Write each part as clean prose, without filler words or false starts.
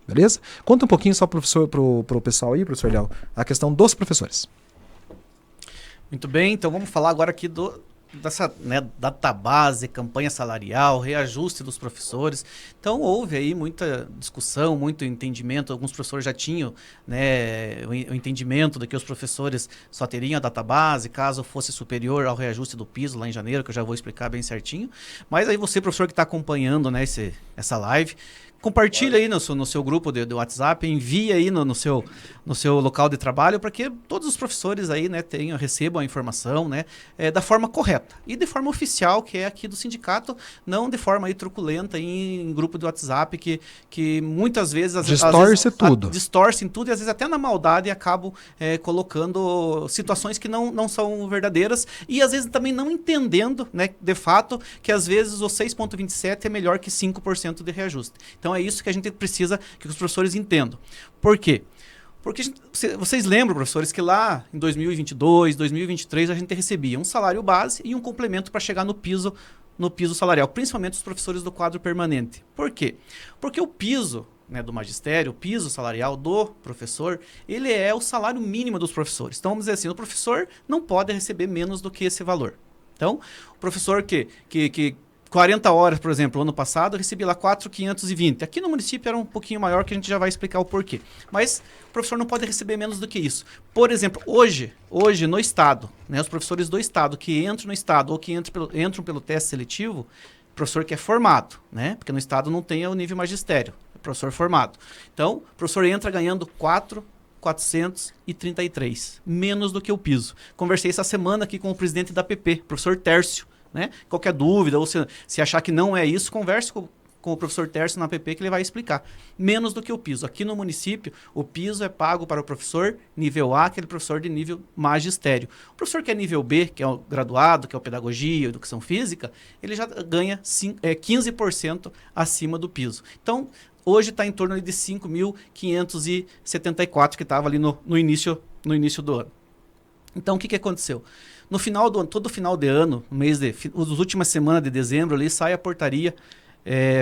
Beleza? Conta um pouquinho só pro pessoal aí, professor Léo, a questão dos professores. Muito bem, então vamos falar agora aqui dessa, né, database, campanha salarial, reajuste dos professores. Então houve aí muita discussão, muito entendimento. Alguns professores já tinham, né, o entendimento de que os professores só teriam a database caso fosse superior ao reajuste do piso lá em janeiro, que eu já vou explicar bem certinho. Mas aí você, professor que está acompanhando, né, essa live, compartilha aí no seu grupo do WhatsApp, envia aí no seu local de trabalho para que todos os professores aí, né, recebam a informação, né, da forma correta e de forma oficial, que é aqui do sindicato, não de forma aí truculenta em grupo de WhatsApp que muitas vezes distorcem tudo e às vezes até na maldade acabam colocando situações que não são verdadeiras e às vezes também não entendendo, né, de fato que às vezes o 6,27 é melhor que 5% de reajuste. Então é isso que a gente precisa que os professores entendam. Por quê? Porque vocês lembram, professores, que lá em 2022, 2023, a gente recebia um salário base e um complemento para chegar no piso salarial, principalmente os professores do quadro permanente. Por quê? Porque o piso, né, do magistério, o piso salarial do professor, ele é o salário mínimo dos professores. Então vamos dizer assim, o professor não pode receber menos do que esse valor. Então, o professor que 40 horas, por exemplo, ano passado, eu recebi lá 4.520. Aqui no município era um pouquinho maior, que a gente já vai explicar o porquê. Mas o professor não pode receber menos do que isso. Por exemplo, hoje no Estado, né, os professores do Estado que entram no Estado ou que entram pelo teste seletivo, professor que é formado, né, porque no Estado não tem o nível magistério, é professor formado. Então, o professor entra ganhando 4.433, menos do que o piso. Conversei essa semana aqui com o presidente da PP, professor Tércio. Né? Qualquer dúvida, ou se achar que não é isso, converse com o professor Tércio na APP que ele vai explicar. Menos do que o piso. Aqui no município, o piso é pago para o professor nível A, aquele professor de nível magistério. O professor que é nível B, que é o graduado, que é o pedagogia, educação física, ele já ganha 15% acima do piso. Então, hoje está em torno de 5.574, que estava ali no início do ano. Então, o que aconteceu? No final do ano, todo final de ano, nas últimas semanas de dezembro, ali sai a portaria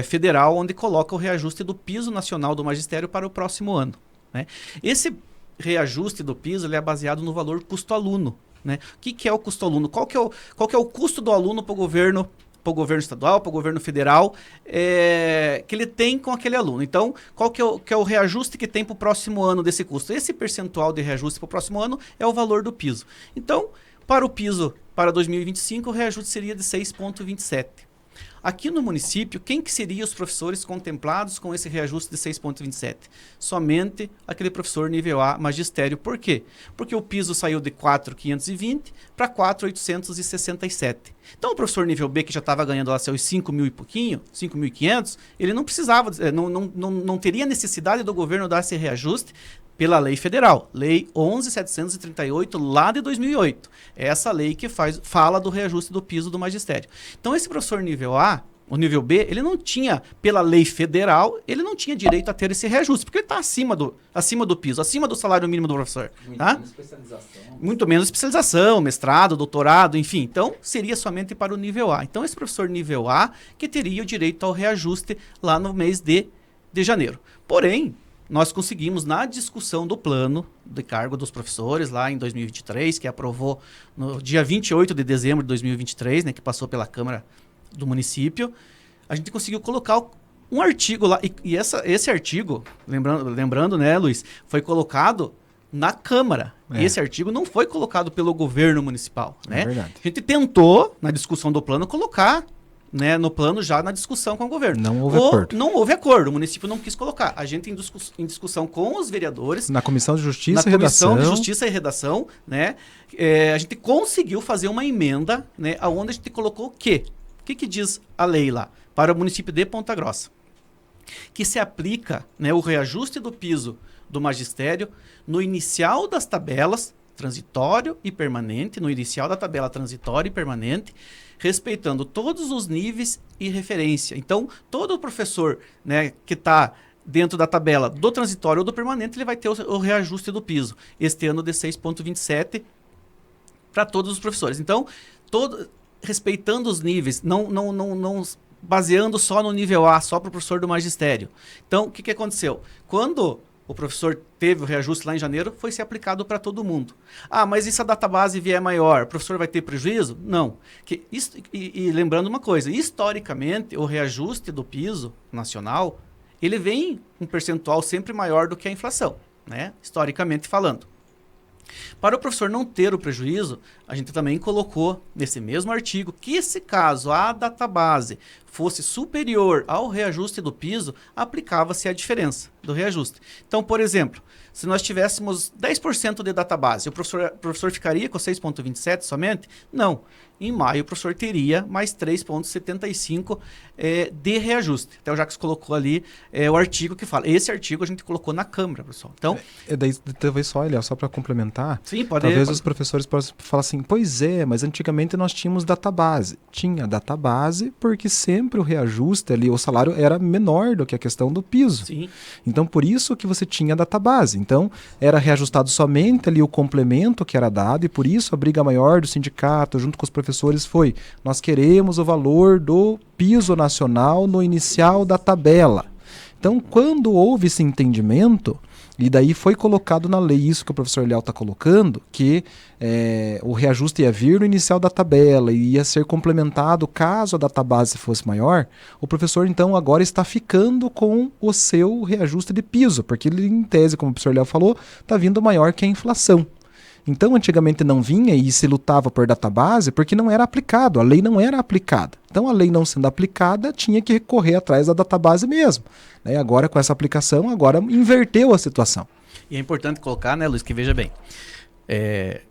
federal, onde coloca o reajuste do piso nacional do magistério para o próximo ano. Né? Esse reajuste do piso ele é baseado no valor custo-aluno. Né? O que é o custo-aluno? Qual que é o custo do aluno para o governo estadual, para o governo federal, que ele tem com aquele aluno. Então, qual que é o reajuste que tem para o próximo ano desse custo? Esse percentual de reajuste para o próximo ano é o valor do piso. Então, para o piso para 2025, o reajuste seria de 6,27. Aqui no município, quem que seriam os professores contemplados com esse reajuste de 6,27? Somente aquele professor nível A magistério. Por quê? Porque o piso saiu de 4.520 para 4.867. Então, o professor nível B, que já estava ganhando lá seus 5 mil e pouquinho, 5.500, ele não precisava, não teria necessidade do governo dar esse reajuste pela lei federal, lei 11.738, lá de 2008. É essa lei que fala do reajuste do piso do magistério. Então, esse professor nível A, o nível B, ele não tinha, pela lei federal, ele não tinha direito a ter esse reajuste, porque ele está acima do piso, acima do salário mínimo do professor. Muito menos especialização. Muito menos especialização, mestrado, doutorado, enfim. Então, seria somente para o nível A. Então, esse professor nível A que teria o direito ao reajuste lá no mês de janeiro. Porém, nós conseguimos, na discussão do plano de cargo dos professores, lá em 2023, que aprovou no dia 28 de dezembro de 2023, né, que passou pela Câmara do município, a gente conseguiu colocar um artigo lá, e esse artigo, lembrando, né, Luiz, foi colocado na Câmara. Esse artigo não foi colocado pelo governo municipal. Né? Verdade. A gente tentou, na discussão do plano, colocar, né, no plano já na discussão com o governo. Não houve acordo. Não houve acordo, o município não quis colocar. A gente em discussão com os vereadores... Na Comissão de Justiça e Redação. Na Comissão de Justiça e Redação, né, a gente conseguiu fazer uma emenda, né, onde a gente colocou o quê? O que diz a lei lá? Para o município de Ponta Grossa. Que se aplica, né, o reajuste do piso do magistério no inicial das tabelas, transitório e permanente, no inicial da tabela transitório e permanente, respeitando todos os níveis e referência. Então, todo professor, né, que está dentro da tabela do transitório ou do permanente, ele vai ter o reajuste do piso. Este ano de 6,27 para todos os professores. Então, respeitando os níveis, não baseando só no nível A, só para o professor do magistério. Então, o que aconteceu? Quando o professor teve o reajuste lá em janeiro, foi ser aplicado para todo mundo. Ah, mas e se a database vier maior, o professor vai ter prejuízo? Não. E lembrando uma coisa, historicamente, o reajuste do piso nacional, ele vem um percentual sempre maior do que a inflação, né? Historicamente falando. Para o professor não ter o prejuízo, a gente também colocou nesse mesmo artigo que, se caso a database fosse superior ao reajuste do piso, aplicava-se a diferença do reajuste. Então, por exemplo, se nós tivéssemos 10% de database, o professor ficaria com 6,27 somente? Não. Em maio, o professor teria mais 3,75 de reajuste. Até o Jacques colocou ali o artigo que fala. Esse artigo a gente colocou na Câmara, pessoal. Então, daí, talvez só para complementar, sim, talvez os professores possam falar assim, pois é, mas antigamente nós tínhamos database. Tinha database porque sempre o reajuste ali, o salário era menor do que a questão do piso. Sim. Então, por isso que você tinha database. Então, era reajustado somente ali o complemento que era dado e por isso a briga maior do sindicato junto com os professores foi: nós queremos o valor do piso nacional no inicial da tabela. Então, quando houve esse entendimento, e daí foi colocado na lei isso que o professor Léo está colocando, que o reajuste ia vir no inicial da tabela e ia ser complementado caso a database fosse maior, o professor então agora está ficando com o seu reajuste de piso, porque ele, em tese, como o professor Léo falou, está vindo maior que a inflação. Então, antigamente não vinha e se lutava por database porque não era aplicado, a lei não era aplicada. Então, a lei não sendo aplicada, tinha que recorrer atrás da database mesmo. Né? Agora, com essa aplicação, agora inverteu a situação. E é importante colocar, né, Luiz, que veja bem,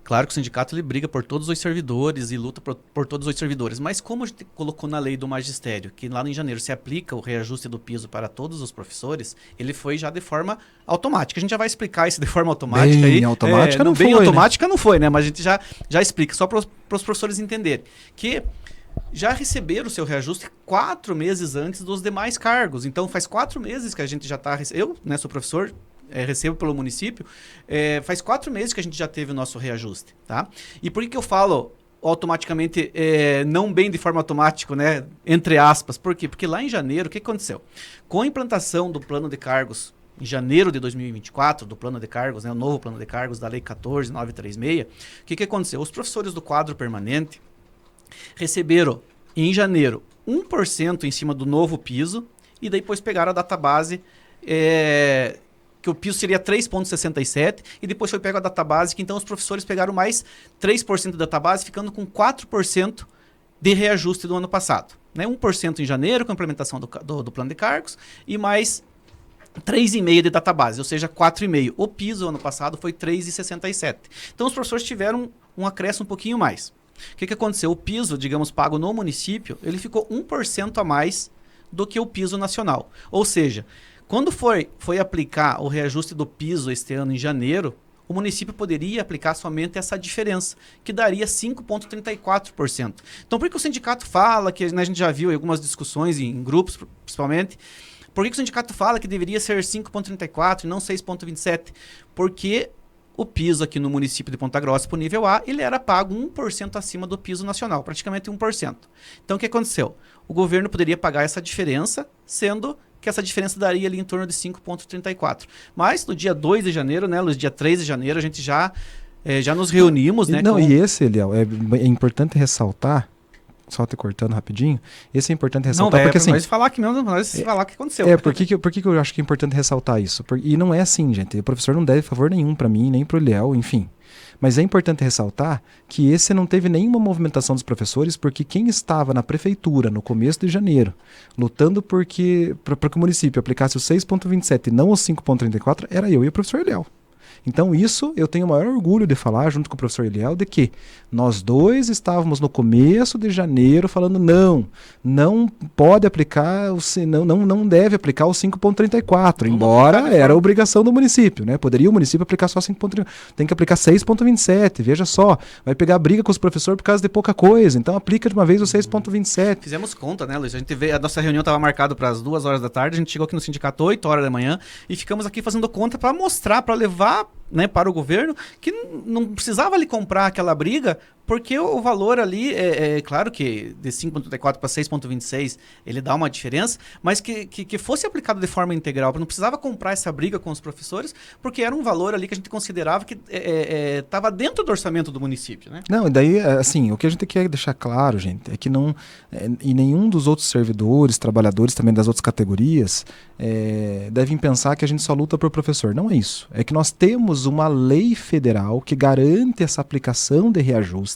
claro que o sindicato ele briga por todos os servidores e luta por todos os servidores, mas como a gente colocou na lei do magistério, que lá em janeiro se aplica o reajuste do piso para todos os professores, ele foi já de forma automática. A gente já vai explicar isso de forma automática. Bem aí. automática não foi, bem né? automática não foi, né? Mas a gente já explica, só para os professores entenderem, que já receberam o seu reajuste 4 meses antes dos demais cargos. Então, faz 4 meses que a gente já está... Eu, né, sou professor... recebo pelo município, faz 4 meses que a gente já teve o nosso reajuste, tá? E por que eu falo automaticamente, não bem de forma automática, né? Entre aspas, por quê? Porque lá em janeiro, o que aconteceu? Com a implantação do plano de cargos, em janeiro de 2024, do plano de cargos, né? O novo plano de cargos da lei 14.936, o que aconteceu? Os professores do quadro permanente receberam, em janeiro, 1% em cima do novo piso, e depois pegaram a database, que o piso seria 3,67, e depois foi pego a database, que então os professores pegaram mais 3% da database, ficando com 4% de reajuste do ano passado. Né? 1% em janeiro, com a implementação do plano de cargos, e mais 3,5% de database, ou seja, 4,5%. O piso ano passado foi 3,67. Então os professores tiveram um acréscimo um pouquinho mais. O que aconteceu? O piso, digamos, pago no município, ele ficou 1% a mais do que o piso nacional. Ou seja, quando foi aplicar o reajuste do piso este ano em janeiro, o município poderia aplicar somente essa diferença, que daria 5,34%. Então, por que o sindicato fala, que, né, a gente já viu em algumas discussões em grupos, principalmente, por que o sindicato fala que deveria ser 5,34% e não 6,27%? Porque o piso aqui no município de Ponta Grossa, para o nível A, ele era pago 1% acima do piso nacional, praticamente 1%. Então, o que aconteceu? O governo poderia pagar essa diferença, sendo que essa diferença daria ali em torno de 5,34. Mas no dia 2 de janeiro, né, Luiz, dia 3 de janeiro, a gente já nos reunimos, né? Não, e esse, Léo, é importante ressaltar, só te cortando rapidinho, esse é importante ressaltar, porque assim... Nós falar que mesmo, nós falar o que aconteceu. Por que eu acho que é importante ressaltar isso? E não é assim, gente, o professor não deve favor nenhum para mim, nem para o Léo, enfim. Mas é importante ressaltar que esse não teve nenhuma movimentação dos professores, porque quem estava na prefeitura no começo de janeiro, lutando para que o município aplicasse o 6,27 e não o 5,34, era eu e o professor Léo. Então isso eu tenho o maior orgulho de falar, junto com o professor Eliel, de que nós dois estávamos no começo de janeiro falando não pode aplicar, não deve aplicar o 5,34, embora era obrigação do município, né? Poderia o município aplicar só 5,34, tem que aplicar 6,27, veja só, vai pegar briga com os professores por causa de pouca coisa, então aplica de uma vez o 6,27. Fizemos conta, né, Luiz? A nossa reunião estava marcada para as 2 horas da tarde, a gente chegou aqui no sindicato 8 horas da manhã e ficamos aqui fazendo conta para mostrar, para levar né, para o governo, que não precisava ali comprar aquela briga, porque o valor ali, claro que de 5,34 para 6,26 ele dá uma diferença, mas que fosse aplicado de forma integral. Não precisava comprar essa briga com os professores, porque era um valor ali que a gente considerava que estava dentro do orçamento do município. Né? Não, e daí, assim, o que a gente quer deixar claro, gente, é que não, e nenhum dos outros servidores, trabalhadores também das outras categorias, devem pensar que a gente só luta por professor. Não é isso. É que nós temos uma lei federal que garante essa aplicação de reajuste.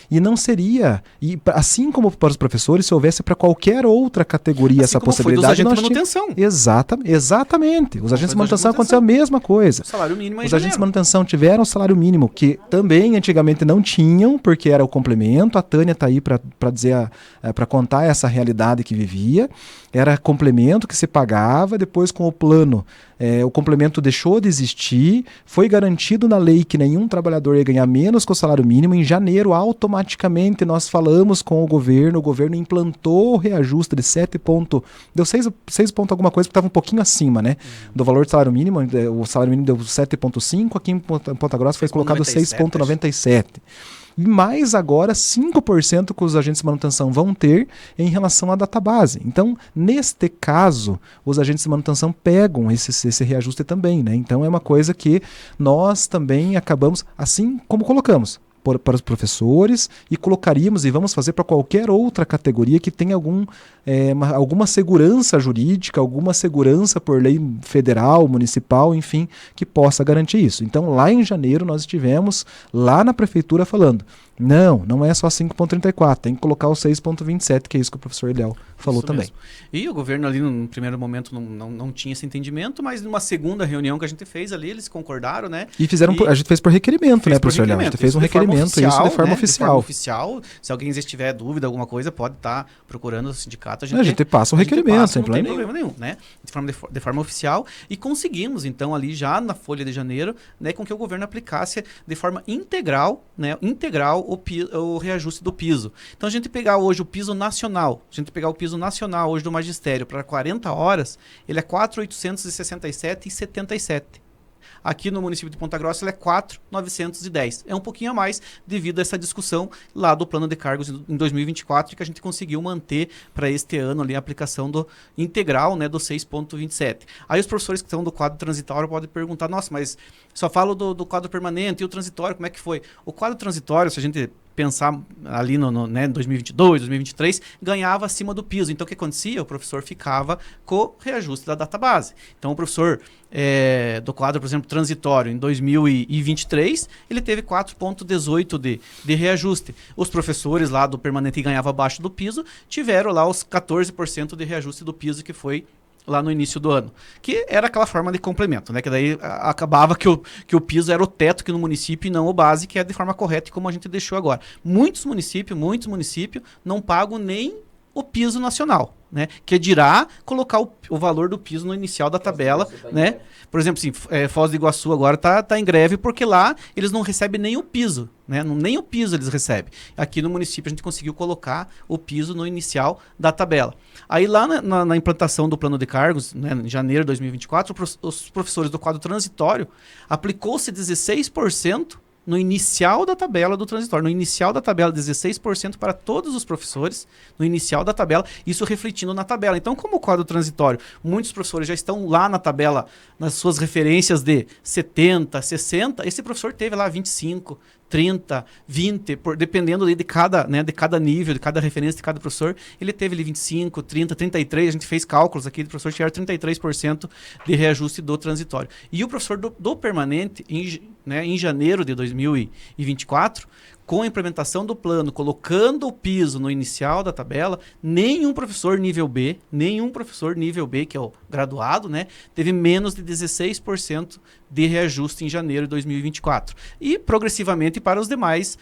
E não seria, e assim como para os professores, se houvesse para qualquer outra categoria assim essa possibilidade, nós tínhamos. Exatamente. Os agentes de manutenção aconteceu a mesma coisa. O salário mínimo Os agentes de manutenção tiveram o salário mínimo, que também antigamente não tinham, porque era o complemento. A Tânia está aí para dizer, para contar essa realidade que vivia. Era complemento que se pagava, depois com o plano, o complemento deixou de existir, foi garantido na lei que nenhum trabalhador ia ganhar menos que o salário mínimo. Em janeiro, automaticamente, nós falamos com o governo implantou o reajuste de 7 pontos, deu 6 pontos alguma coisa, porque estava um pouquinho acima, né, do valor do salário mínimo. O salário mínimo deu 7,5, aqui em Ponta Grossa foi colocado 6,97. E mais agora 5% que os agentes de manutenção vão ter em relação à database. Então, neste caso, os agentes de manutenção pegam esse reajuste também, né? Então, é uma coisa que nós também acabamos, assim como colocamos, para os professores, e colocaríamos e vamos fazer para qualquer outra categoria que tenha alguma segurança jurídica, alguma segurança por lei federal, municipal, enfim, que possa garantir isso. Então, lá em janeiro, nós estivemos lá na prefeitura falando, não é só 5,34, tem que colocar o 6,27, que é isso que o professor Eliel falou isso também. Mesmo. E o governo ali, no primeiro momento, não tinha esse entendimento, mas numa segunda reunião que a gente fez ali, eles concordaram, né? E a gente fez por requerimento, né, professor Eliel? A gente fez um requerimento, isso de forma oficial. De forma oficial. Se alguém tiver dúvida, alguma coisa, pode estar procurando o sindicato. A gente passa um requerimento, sem problema. Não tem problema nenhum, né? De forma oficial. E conseguimos, então, ali já na folha de janeiro, né, com que o governo aplicasse de forma integral, né, o reajuste do piso. Então, a gente pegar hoje o piso nacional, hoje do magistério para 40 horas, ele é R$ 4.867,77. Aqui no município de Ponta Grossa ele é 4.910. É um pouquinho a mais devido a essa discussão lá do plano de cargos em 2024, que a gente conseguiu manter para este ano ali a aplicação do integral, né, do 6,27. Aí os professores que estão do quadro transitório podem perguntar, nossa, mas só falo do quadro permanente e o transitório, como é que foi? O quadro transitório, se a gente pensar ali né, 2022, 2023, ganhava acima do piso. Então, o que acontecia? O professor ficava com o reajuste da database. Então, o professor do quadro, por exemplo, transitório, em 2023, ele teve 4,18 de reajuste. Os professores lá do permanente que ganhava abaixo do piso tiveram lá os 14% de reajuste do piso, que foi lá no início do ano, que era aquela forma de complemento, né? Que daí acabava que o piso era o teto aqui no município e não o base, que é de forma correta, como a gente deixou agora. Muitos municípios não pagam nem o piso nacional, né? Que dirá colocar o valor do piso no inicial da tabela, né? Por exemplo, assim, Foz do Iguaçu agora tá em greve porque lá eles não recebem nem o piso, né? Nem o piso eles recebem. Aqui no município a gente conseguiu colocar o piso no inicial da tabela. Aí lá na implantação do plano de cargos, né, em janeiro de 2024, os professores do quadro transitório aplicou-se 16% no inicial da tabela do transitório. No inicial da tabela, 16% para todos os professores, no inicial da tabela, isso refletindo na tabela. Então, como o quadro transitório, muitos professores já estão lá na tabela, nas suas referências de 70, 60, esse professor teve lá 25, 30, 20, dependendo de cada nível, de cada referência de cada professor, ele teve ali 25, 30, 33, a gente fez cálculos aqui, do professor tiver 33% de reajuste do transitório. E o professor do permanente, em janeiro de 2024, com a implementação do plano, colocando o piso no inicial da tabela, nenhum professor nível B, que é o graduado, né, teve menos de 16% de reajuste em janeiro de 2024. E progressivamente para os demais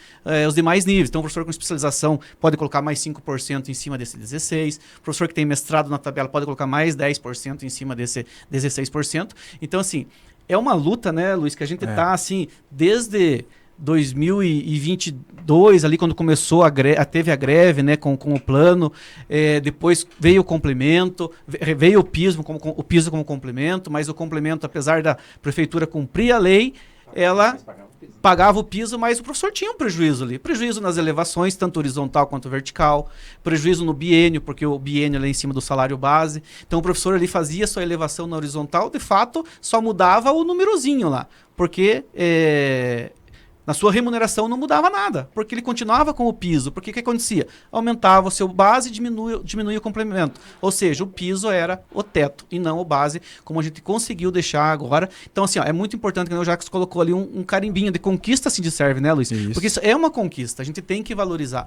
níveis. Então, o professor com especialização pode colocar mais 5% em cima desse 16%. O professor que tem mestrado na tabela pode colocar mais 10% em cima desse 16%. Então, assim, é uma luta, né, Luiz, que a gente está, assim, desde 2022, ali quando começou teve a greve, né, com o plano, depois veio o complemento, veio o piso como complemento, mas o complemento, apesar da prefeitura cumprir a lei, ela pagava o piso, mas o professor tinha um prejuízo ali. Prejuízo nas elevações, tanto horizontal quanto vertical. Prejuízo no biênio, porque o biênio é em cima do salário base. Então o professor ali fazia sua elevação na horizontal, de fato, só mudava o númerozinho lá. Porque na sua remuneração não mudava nada, porque ele continuava com o piso. Porque o que acontecia? Aumentava o seu base e diminuía o complemento. Ou seja, o piso era o teto e não o base, como a gente conseguiu deixar agora. Então, assim, ó, é muito importante que o Jacques colocou ali um carimbinho de conquista, assim de serve, né, Luiz? Isso. Porque isso é uma conquista, a gente tem que valorizar.